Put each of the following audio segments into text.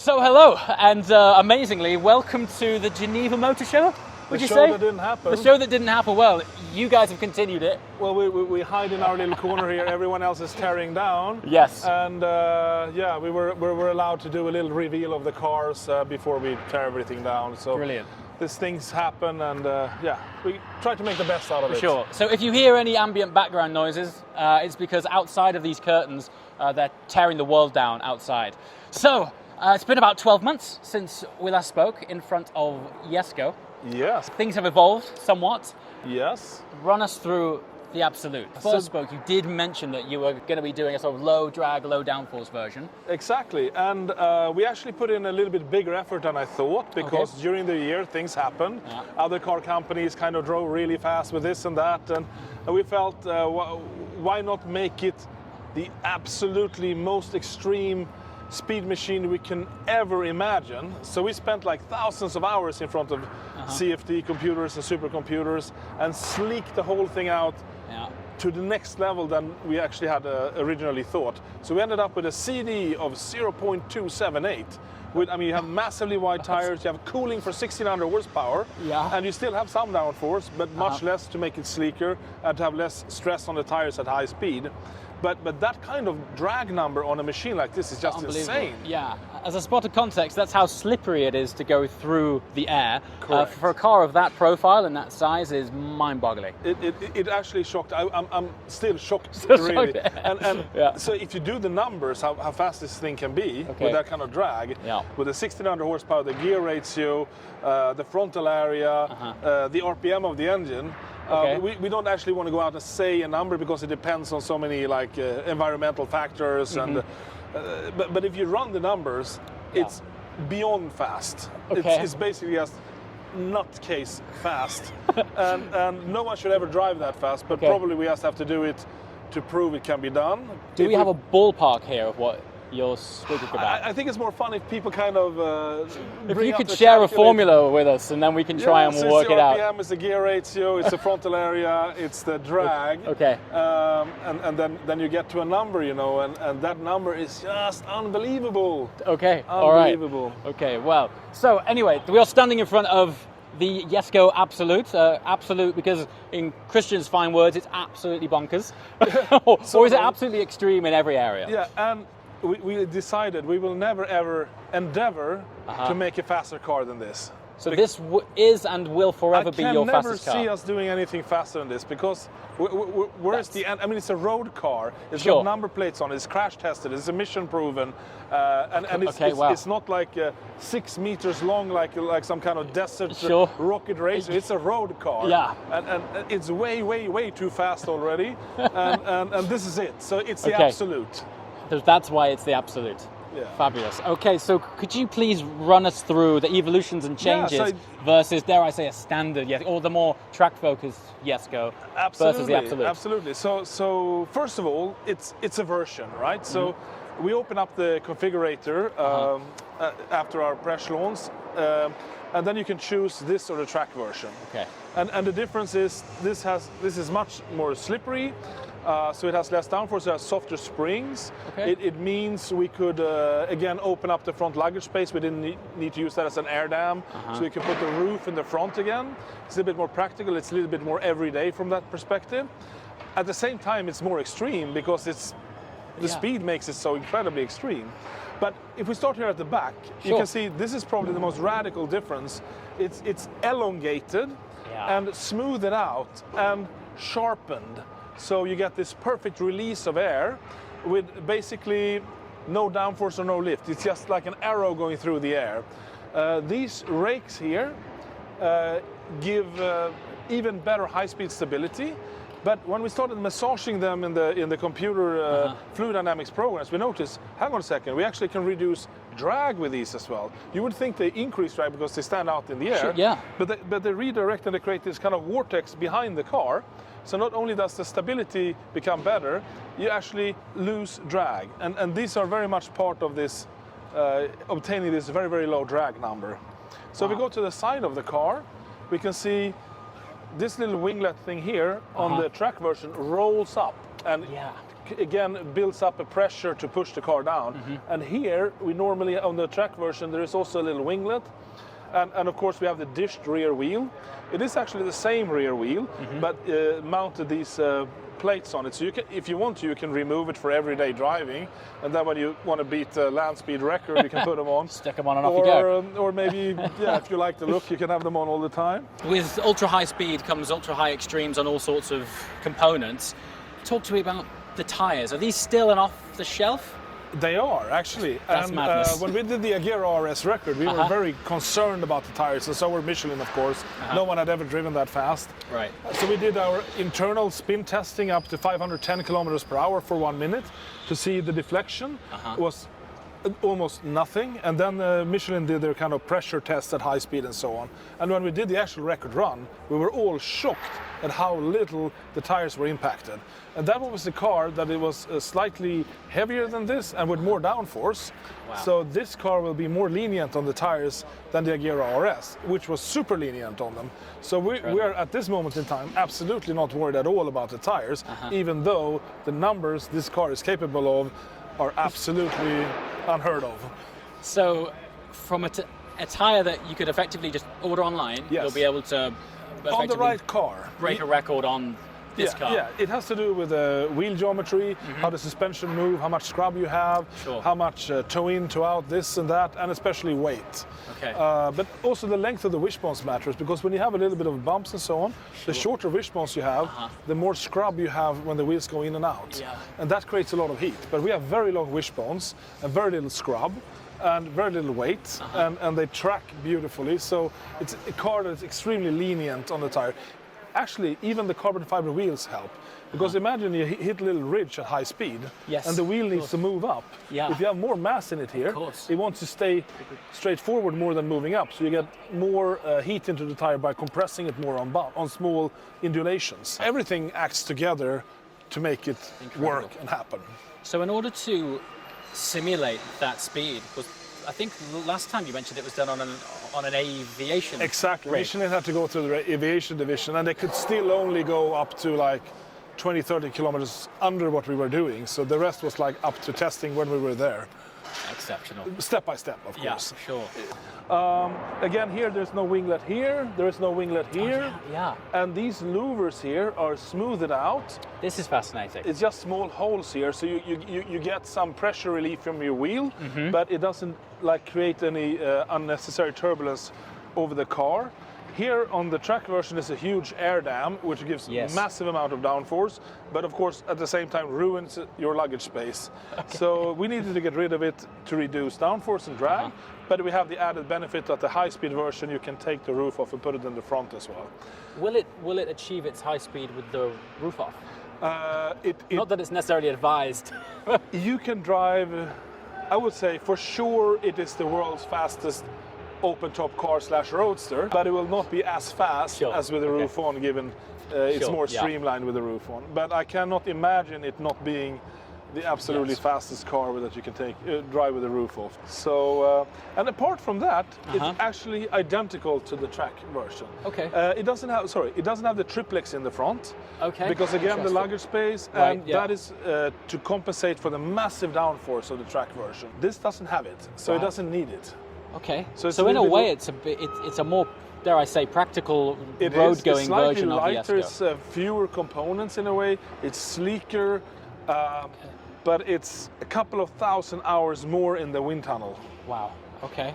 So hello, and amazingly, welcome to the Geneva Motor Show. Would you say? The show that didn't happen. The show that didn't happen. Well, you guys have continued it. Well, we hide in our little corner here. Everyone else is tearing down. Yes. And yeah, we were allowed to do a little reveal of the cars before we tear everything down. So brilliant. These things happen, and yeah, we try to make the best out of it. Sure. So if you hear any ambient background noises, it's because outside of these curtains, they're tearing the world down outside. So it's been about 12 months since we last spoke in front of Jesko. Yes. Things have evolved somewhat. Yes. Run us through the Absolute. First spoke, you did mention that you were going to be doing a sort of low drag, low downforce version. Exactly, and we actually put in a little bit bigger effort than I thought, because during the year things happened. Yeah. Other car companies kind of drove really fast with this and that, and we felt why not make it the absolutely most extreme speed machine we can ever imagine. So we spent like thousands of hours in front of CFD computers and supercomputers and sleeked the whole thing out to the next level than we actually had originally thought. So we ended up with a CD of 0.278. I mean, you have massively wide tires, you have cooling for 1600 horsepower, and you still have some downforce, but much less to make it sleeker and to have less stress on the tires at high speed. But that kind of drag number on a machine like this is just insane. Yeah, as a spot of context, that's how slippery it is to go through the air. Correct. For a car of that profile and that size is mind-boggling. It actually shocked. I'm still shocked, really. Shocked. And so if you do the numbers, how fast this thing can be with that kind of drag, with the 1600 horsepower, the gear ratio, the frontal area, the RPM of the engine, we don't actually want to go out and say a number because it depends on so many like environmental factors, and but if you run the numbers, it's beyond fast. It's basically just nutcase fast, and no one should ever drive that fast. But probably we just have to do it to prove it can be done. Do we have a ballpark here of what you're speaking about? I think it's more fun if people kind of if you could share a formula with us, and then we can try and work it out. It's the RPM, it's the gear ratio, it's the frontal area, it's the drag. And then you get to a number, you know, and that number is just unbelievable. Unbelievable. Okay, well, so anyway, we are standing in front of the Jesko Absolut. Absolute because in Christian's fine words, it's absolutely bonkers. Or is it absolutely extreme in every area? Yeah, and we decided we will never ever endeavor to make a faster car than this. So this is and will forever be your fastest car. I can never see us doing anything faster than this, because where's the end? I mean, it's a road car. It's got number plates on it. It's crash tested. It's emission proven, and it's not like 6 meters long, like some kind of desert rocket racer. It's a road car. Yeah, and it's way too fast already. and this is it. So it's the Absolute. That's why it's the Absolute. Yeah. Fabulous. Okay, so could you please run us through the evolutions and changes versus, dare I say, a standard or the more track-focused Jesko versus the Absolute? Absolutely. So first of all, it's a version, right? So we open up the configurator after our press launch, and then you can choose this or the track version. Okay. And the difference is this is much more slippery. So it has less downforce, it has softer springs. It means we could, again, open up the front luggage space. We didn't need to use that as an air dam. So we can put the roof in the front again. It's a little bit more practical. It's a little bit more everyday from that perspective. At the same time, it's more extreme because the speed makes it so incredibly extreme. But if we start here at the back, you can see this is probably the most radical difference. It's elongated and smoothed out and sharpened. So you get this perfect release of air with basically no downforce or no lift. It's just like an arrow going through the air. These rakes here give even better high-speed stability. But when we started massaging them in the computer fluid dynamics programs, we noticed, hang on a second, we actually can reduce drag with these as well. You would think they increase drag because they stand out in the air, but they redirect and they create this kind of vortex behind the car. So not only does the stability become better, you actually lose drag. And these are very much part of this, obtaining this very low drag number. So if we go to the side of the car, we can see this little winglet thing here on the track version rolls up and again builds up a pressure to push the car down. And here we normally, on the track version, there is also a little winglet. And of course we have the dished rear wheel. It is actually the same rear wheel, but mounted these plates on it. So you can, if you want to, you can remove it for everyday driving. And then when you want to beat the land speed record, you can put them on. Stick them on and off you go. Or maybe, yeah, if you like the look, you can have them on all the time. With ultra high speed comes ultra high extremes on all sorts of components. Talk to me about the tyres. Are these still an off the shelf? They are, actually. That's and madness. when we did the Agera RS record, we were very concerned about the tires, and so were Michelin, of course. No one had ever driven that fast. Right. So we did our internal spin testing up to 510 kilometers per hour for 1 minute to see the deflection. It was almost nothing. And then Michelin did their kind of pressure test at high speed and so on. And when we did the actual record run, we were all shocked at how little the tires were impacted. And that was the car that it was slightly heavier than this and with more downforce. Wow. So this car will be more lenient on the tires than the Agera RS, which was super lenient on them. So we are at this moment in time absolutely not worried at all about the tires, even though the numbers this car is capable of are absolutely unheard of. So from a tyre that you could effectively just order online, Yes. you'll be able to On the right car. break a record on this car. Yeah, it has to do with the wheel geometry, how the suspension move, how much scrub you have, how much toe in, toe out, this and that, and especially weight. Okay. But also the length of the wishbones matters, because when you have a little bit of bumps and so on, the shorter wishbones you have, the more scrub you have when the wheels go in and out. Yeah. And that creates a lot of heat. But we have very long wishbones and very little scrub and very little weight, and they track beautifully. So it's a car that's extremely lenient on the tire. Actually, even the carbon fiber wheels help, because imagine you hit a little ridge at high speed, and the wheel needs to move up. Yeah. If you have more mass in it here, it wants to stay straight forward more than moving up, so you get more heat into the tire by compressing it more on small undulations. Everything acts together to make it work and happen. So in order to simulate that speed, because I think last time you mentioned it was done on an aviation. Exactly. Michelin had to go to the aviation division, and they could still only go up to like 20, 30 kilometers under what we were doing. So the rest was like up to testing when we were there. Exceptional. Step by step, of course. Yeah, sure. Again, here there's no winglet here, there is no winglet here. Yeah. And these louvers here are smoothed out. This is fascinating. It's just small holes here, so you get some pressure relief from your wheel, but it doesn't like create any unnecessary turbulence over the car. Here on the track version is a huge air dam, which gives massive amount of downforce, but of course at the same time ruins your luggage space. Okay. So we needed to get rid of it to reduce downforce and drag, but we have the added benefit that the high-speed version you can take the roof off and put it in the front as well. Will it achieve its high speed with the roof off? Not that it's necessarily advised. You can drive, I would say for sure it is the world's fastest open-top car / roadster, but it will not be as fast as with the roof on, given it's more streamlined with the roof on. But I cannot imagine it not being the absolutely fastest car that you can drive with the roof off. So, and apart from that, it's actually identical to the track version. Okay. It doesn't have the triplex in the front. Okay. Because again, the luggage space, and that is to compensate for the massive downforce of the track version. This doesn't have it, so it doesn't need it. Okay. So in a way, it's a more, dare I say, practical road-going version of the Jesko. It's fewer components in a way. It's sleeker, but it's a couple of thousand hours more in the wind tunnel. Wow. Okay.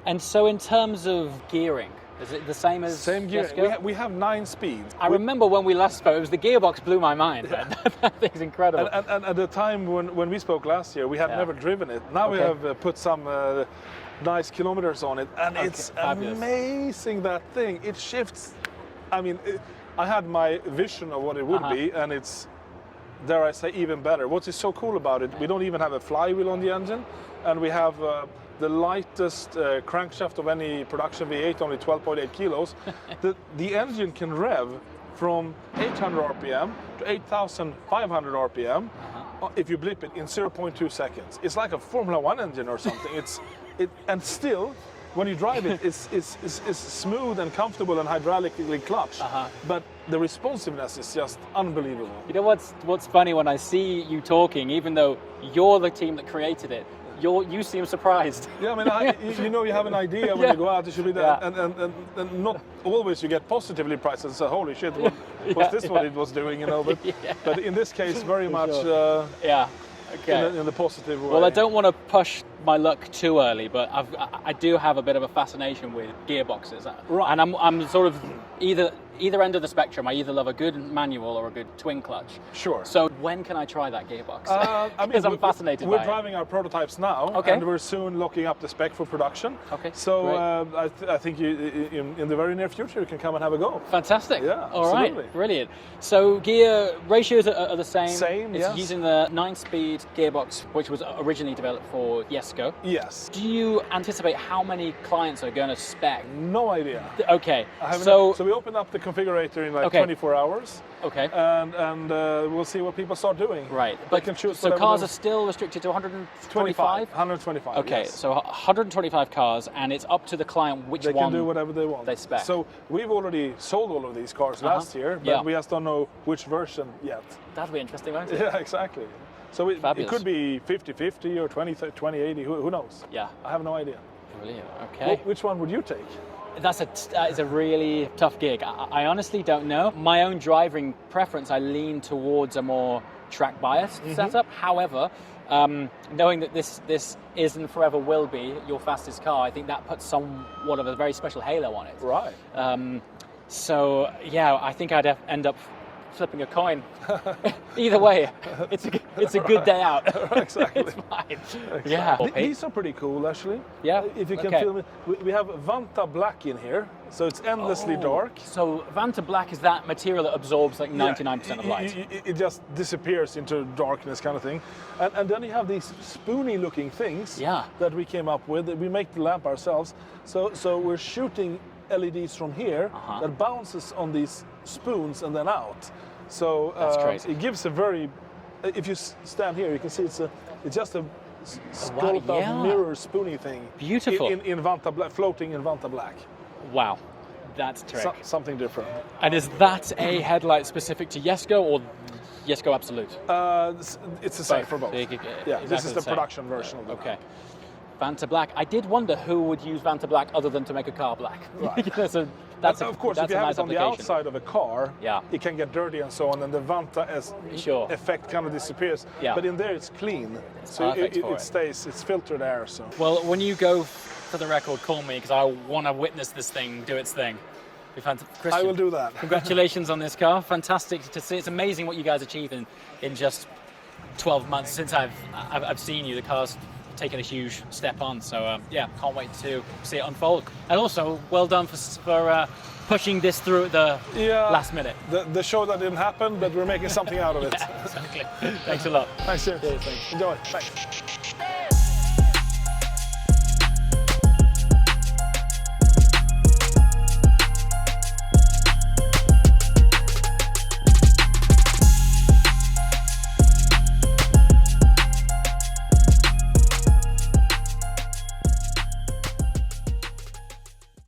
And so in terms of gearing, is it the same as Same gearing. Jesko? We have 9 speeds. I remember when we last spoke, it was the gearbox blew my mind. That thing's incredible. And at the time when we spoke last year, we had never driven it. Now we have put some nice kilometers on it, and it's amazing, that thing. It shifts. I mean, I had my vision of what it would be, and it's, dare I say, even better. What is so cool about it, we don't even have a flywheel on the engine, and we have the lightest crankshaft of any production V8, only 12.8 kilos. The engine can rev from 800 RPM to 8,500 RPM if you blip it in 0.2 seconds. It's like a Formula 1 engine or something. And still, when you drive it, it's smooth and comfortable and hydraulically clutched. But the responsiveness is just unbelievable. You know what's funny when I see you talking, even though you're the team that created it, you seem surprised. Yeah, I mean, you have an idea when you go out. It should be that, and not always you get positively priced and say, "Holy shit, was this what it was doing?" But in this case, very much. Okay. In the positive way. Well, I don't want to push my luck too early, but I do have a bit of a fascination with gearboxes, right? And I'm sort of either end of the spectrum. I either love a good manual or a good twin clutch. Sure. So when can I try that gearbox? Because I'm fascinated by it. We're driving our prototypes now, and we're soon locking up the spec for production. Okay. So I think in the very near future you can come and have a go. Fantastic. Yeah. All right. Brilliant. So gear ratios are the same. Same. It's using the 9-speed gearbox, which was originally developed for Jesko. Yes. Do you anticipate how many clients are going to spec? No idea. Okay. So we opened up the configurator in 24 hours. Okay. And we'll see what people start doing. Right. They can choose. So cars are still restricted to 125? 125. Okay. Yes. So 125 cars, and it's up to the client which they one can do whatever they want. They spec. So we've already sold all of these cars last year, but we just don't know which version yet. That'll be interesting, won't it? Yeah, exactly. So it could be 50-50 or 20-80, who knows? Yeah. I have no idea. Brilliant, okay. Well, which one would you take? That is a really tough gig. I honestly don't know. My own driving preference, I lean towards a more track-biased setup. However, knowing that this is and forever will be your fastest car, I think that puts somewhat of a very special halo on it. Right. So, yeah, I think I'd end up flipping a coin. Either way, it's a good day out. Exactly. It's fine. Exactly. Yeah. These are pretty cool, actually. Yeah. If you can film it, we have Vanta Black in here, so it's endlessly dark. So Vanta Black is that material that absorbs like 99% of light. It just disappears into darkness, kind of thing. And then you have these spoony-looking things that we came up with. We make the lamp ourselves. So we're shooting LEDs from here that bounces on these spoons and then out. So that's crazy. It gives a very. If you stand here, you can see it's just a sculpt out mirror spoony thing. Beautiful. In Vanta Black, floating in Vanta Black. Wow, that's trick. Something different. And is that a headlight specific to Jesko or Jesko Absolut? It's the same for both. This is the production version of it. Okay. Vanta Black. I did wonder who would use Vanta Black other than to make a car black. Right. So of course, if you have it on the outside of a car, it can get dirty and so on, and the Vanta effect kind of disappears. Yeah. But in there, it's clean, so it stays. It's filtered air. So. Well, when you go for the record, call me because I want to witness this thing do its thing. Christian, I will do that. Congratulations on this car. Fantastic to see. It's amazing what you guys achieved in just 12 months since I've seen you. The car's taken a huge step on. So can't wait to see it unfold. And also, well done for pushing this through at the last minute. The show that didn't happen, but we're making something out of it. Exactly. Thanks a lot. Thanks, Jim. Cheers, thanks. Enjoy. Thanks.